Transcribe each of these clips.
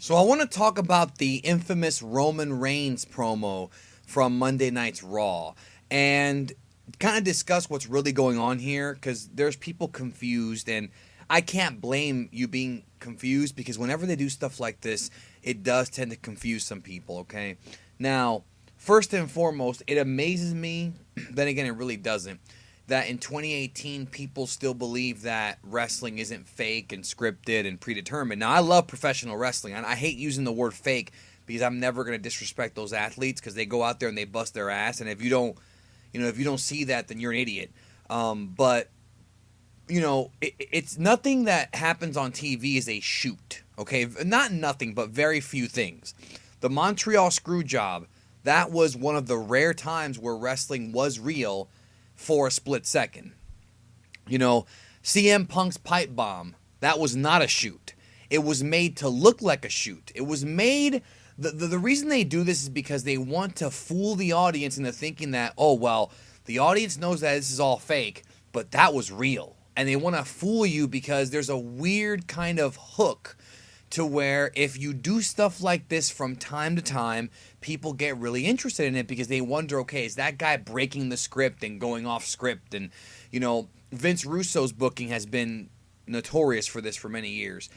So I want to talk about the infamous Roman Reigns promo from Monday Night's Raw and kind of discuss what's really going on here because there's people confused, and I can't blame you being confused because whenever they do stuff like this, it does tend to confuse some people, okay? Now, first and foremost, it amazes me, then again, it really doesn't, that in 2018 people still believe that wrestling isn't fake and scripted and predetermined. Now, I love professional wrestling, and I hate using the word fake because I'm never going to disrespect those athletes because they go out there and they bust their ass, and if you don't, if you don't see that, then you're an idiot. But it's nothing that happens on TV is a shoot, okay? Not nothing, but very few things. The Montreal Screwjob, that was one of the rare times where wrestling was real for a split second. CM Punk's pipe bomb, that was not a shoot. It was made to look like a shoot. It was made... The reason they do this is because they want to fool the audience into thinking that, oh, well, the audience knows that this is all fake, but that was real. And they want to fool you because there's a weird kind of hook to where if you do stuff like this from time to time, people get really interested in it because they wonder, okay, is that guy breaking the script and going off script? And, Vince Russo's booking has been notorious for this for many years.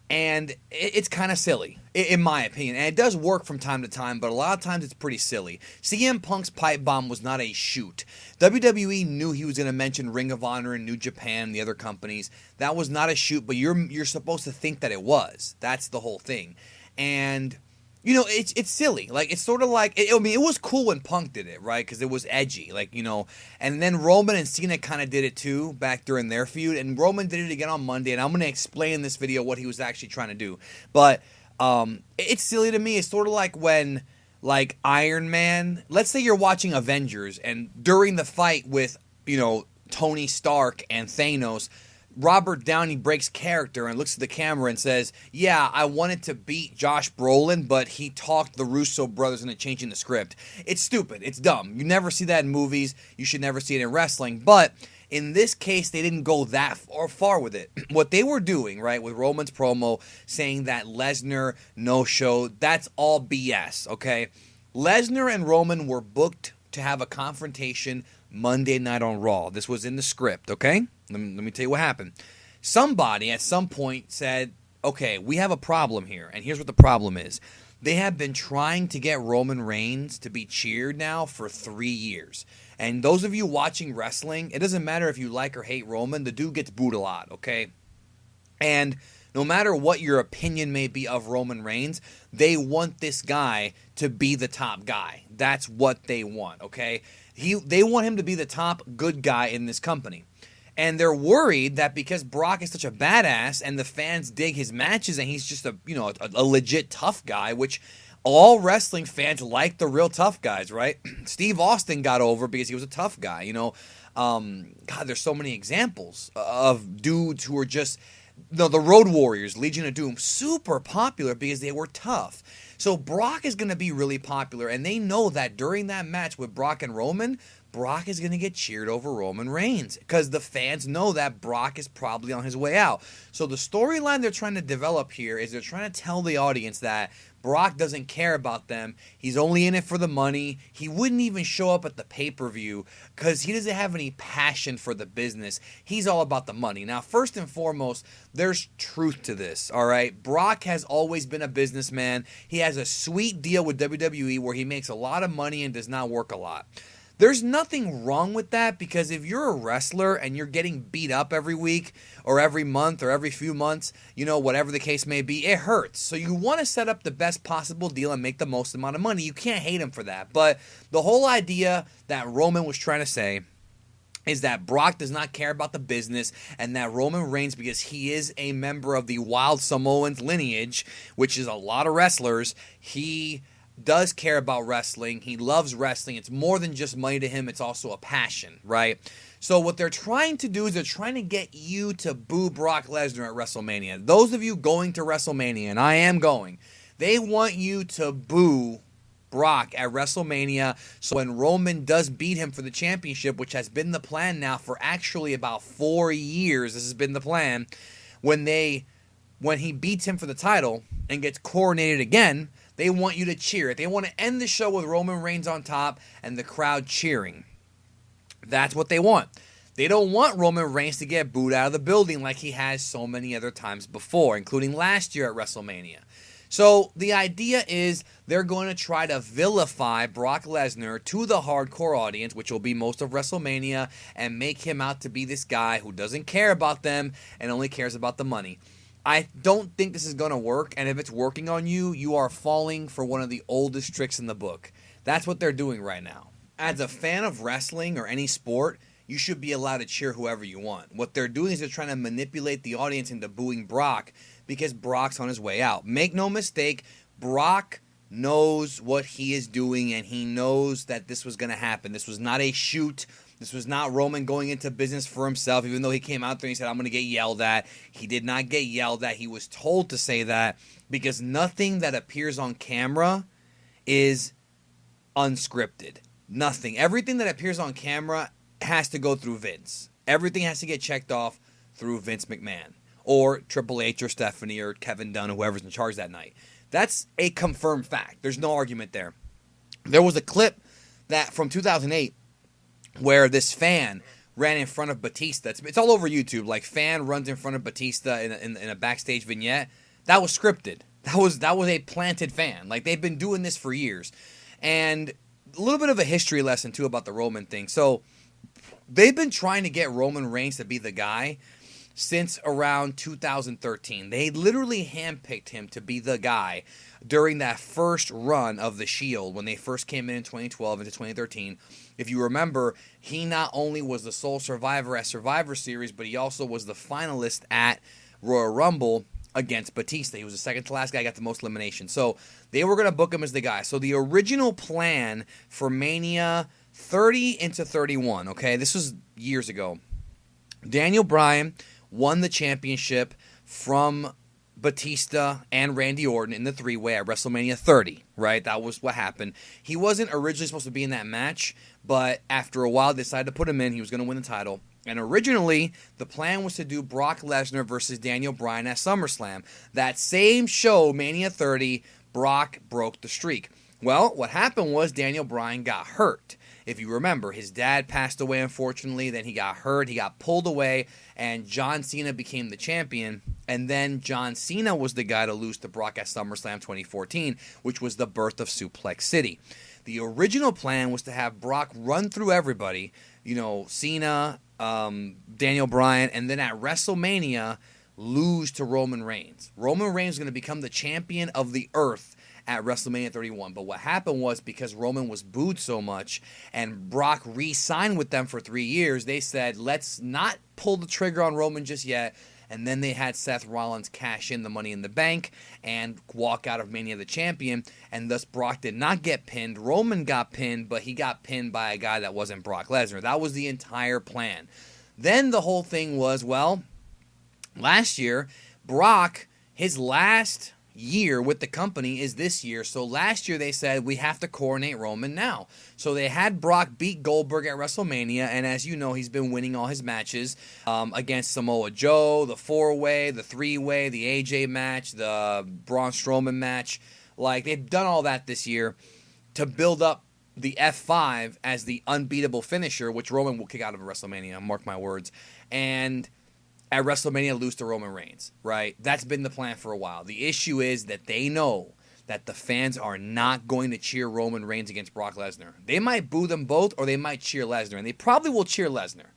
And it's kind of silly, in my opinion. And it does work from time to time, but a lot of times it's pretty silly. CM Punk's pipe bomb was not a shoot. WWE knew he was going to mention Ring of Honor and New Japan and the other companies. That was not a shoot, but you're supposed to think that it was. That's the whole thing. And... it's silly. Like, it's sort of like, it was cool when Punk did it, right? Because it was edgy, and then Roman and Cena kind of did it too back during their feud, and Roman did it again on Monday, and I'm going to explain in this video what he was actually trying to do. But it's silly to me. It's sort of like when, Iron Man, let's say you're watching Avengers, and during the fight with, Tony Stark and Thanos, Robert Downey breaks character and looks at the camera and says, yeah, I wanted to beat Josh Brolin, but he talked the Russo brothers into changing the script. It's stupid. It's dumb. You never see that in movies. You should never see it in wrestling. But in this case, they didn't go that far with it. What they were doing, right, with Roman's promo saying that Lesnar no-showed, that's all BS, okay? Lesnar and Roman were booked to have a confrontation Monday night on Raw. This was in the script, okay? Let me tell you what happened. Somebody at some point said, okay, we have a problem here, and here's what the problem is. They have been trying to get Roman Reigns to be cheered now for 3 years. And those of you watching wrestling, it doesn't matter if you like or hate Roman, the dude gets booed a lot, okay? And no matter what your opinion may be of Roman Reigns, they want this guy to be the top guy. That's what they want, okay? They want him to be the top good guy in this company. And they're worried that because Brock is such a badass and the fans dig his matches and he's just a legit tough guy, which all wrestling fans like the real tough guys, right? Steve Austin got over because he was a tough guy, God, there's so many examples of dudes who are just, the Road Warriors, Legion of Doom, super popular because they were tough. So Brock is going to be really popular, and they know that during that match with Brock and Roman, Brock is going to get cheered over Roman Reigns because the fans know that Brock is probably on his way out. So the storyline they're trying to develop here is they're trying to tell the audience that Brock doesn't care about them. He's only in it for the money. He wouldn't even show up at the pay-per-view because he doesn't have any passion for the business. He's all about the money. Now, first and foremost, there's truth to this, all right? Brock has always been a businessman. He has a sweet deal with WWE where he makes a lot of money and does not work a lot. There's nothing wrong with that because if you're a wrestler and you're getting beat up every week or every month or every few months, whatever the case may be, it hurts. So you want to set up the best possible deal and make the most amount of money. You can't hate him for that. But the whole idea that Roman was trying to say is that Brock does not care about the business and that Roman Reigns, because he is a member of the Wild Samoans lineage, which is a lot of wrestlers, he does care about wrestling. He loves wrestling. It's more than just money to him. It's also a passion, right? So what they're trying to do is they're trying to get you to boo Brock Lesnar at WrestleMania. Those of you going to WrestleMania, and I am going, they want you to boo Brock at WrestleMania, so when Roman does beat him for the championship, which has been the plan now for actually about 4 years, this has been the plan, when they when he beats him for the title and gets coronated again, they want you to cheer it. They want to end the show with Roman Reigns on top and the crowd cheering. That's what they want. They don't want Roman Reigns to get booed out of the building like he has so many other times before, including last year at WrestleMania. So the idea is they're going to try to vilify Brock Lesnar to the hardcore audience, which will be most of WrestleMania, and make him out to be this guy who doesn't care about them and only cares about the money. I don't think this is going to work, and if it's working on you, you are falling for one of the oldest tricks in the book. That's what they're doing right now. As a fan of wrestling or any sport, you should be allowed to cheer whoever you want. What they're doing is they're trying to manipulate the audience into booing Brock because Brock's on his way out. Make no mistake, Brock knows what he is doing, and he knows that this was going to happen. This was not a shoot. This was not Roman going into business for himself, even though he came out there and he said, I'm going to get yelled at. He did not get yelled at. He was told to say that because nothing that appears on camera is unscripted. Nothing. Everything that appears on camera has to go through Vince. Everything has to get checked off through Vince McMahon or Triple H or Stephanie or Kevin Dunn, whoever's in charge that night. That's a confirmed fact. There's no argument there. There was a clip that from 2008 where this fan ran in front of Batista. It's all over YouTube. Like, fan runs in front of Batista in a backstage vignette. That was scripted. That was a planted fan. Like, they've been doing this for years. And a little bit of a history lesson, too, about the Roman thing. So, they've been trying to get Roman Reigns to be the guy since around 2013. They literally handpicked him to be the guy during that first run of the Shield when they first came in 2012 into 2013. If you remember, he not only was the sole survivor at Survivor Series, but he also was the finalist at Royal Rumble against Batista. He was the second to last guy, got the most eliminations. So they were going to book him as the guy. So the original plan for Mania 30 into 31, okay, this was years ago. Daniel Bryan won the championship from Batista and Randy Orton in the three-way at WrestleMania 30, right? That was what happened. He wasn't originally supposed to be in that match, but after a while they decided to put him in. He was going to win the title. And originally, the plan was to do Brock Lesnar versus Daniel Bryan at SummerSlam. That same show, Mania 30, Brock broke the streak. Well, what happened was Daniel Bryan got hurt. If you remember, his dad passed away, unfortunately. Then he got hurt. He got pulled away, and John Cena became the champion. And then John Cena was the guy to lose to Brock at SummerSlam 2014, which was the birth of Suplex City. The original plan was to have Brock run through everybody, Cena, Daniel Bryan, and then at WrestleMania, lose to Roman Reigns. Roman Reigns was going to become the champion of the earth at WrestleMania 31. But what happened was, because Roman was booed so much and Brock re-signed with them for 3 years, they said, let's not pull the trigger on Roman just yet. And then they had Seth Rollins cash in the Money in the Bank and walk out of Mania the champion. And thus Brock did not get pinned. Roman got pinned, but he got pinned by a guy that wasn't Brock Lesnar. That was the entire plan. Then the whole thing was, well, last year, Brock, his last year with the company is this year. So last year they said, we have to coronate Roman now. So they had Brock beat Goldberg at WrestleMania, and as you know, he's been winning all his matches against Samoa Joe, the 4-way, the 3-way, the AJ match, the Braun Strowman match. Like, they've done all that this year to build up the F5 as the unbeatable finisher, which Roman will kick out of WrestleMania, mark my words. And at WrestleMania, lose to Roman Reigns, right? That's been the plan for a while. The issue is that they know that the fans are not going to cheer Roman Reigns against Brock Lesnar. They might boo them both, or they might cheer Lesnar, and they probably will cheer Lesnar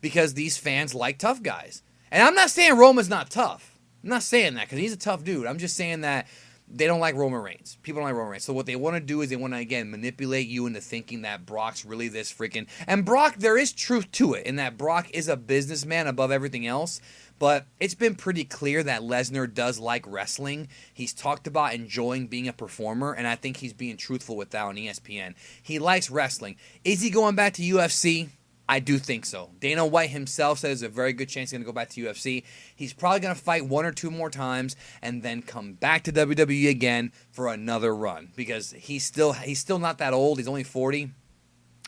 because these fans like tough guys. And I'm not saying Roman's not tough. I'm not saying that because he's a tough dude. I'm just saying that they don't like Roman Reigns. People don't like Roman Reigns. So what they want to do is they want to, again, manipulate you into thinking that Brock's really this freaking... And Brock, there is truth to it in that Brock is a businessman above everything else. But it's been pretty clear that Lesnar does like wrestling. He's talked about enjoying being a performer, and I think he's being truthful with that on ESPN. He likes wrestling. Is he going back to UFC? I do think so. Dana White himself says there's a very good chance he's going to go back to UFC. He's probably going to fight 1 or 2 more times and then come back to WWE again for another run because he's still not that old. He's only 40.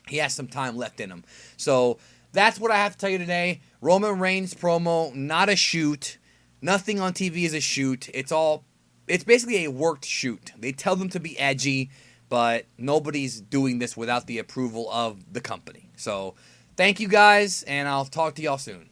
He has some time left in him. So that's what I have to tell you today. Roman Reigns promo, not a shoot. Nothing on TV is a shoot. It's basically a worked shoot. They tell them to be edgy, but nobody's doing this without the approval of the company. So, thank you guys, and I'll talk to y'all soon.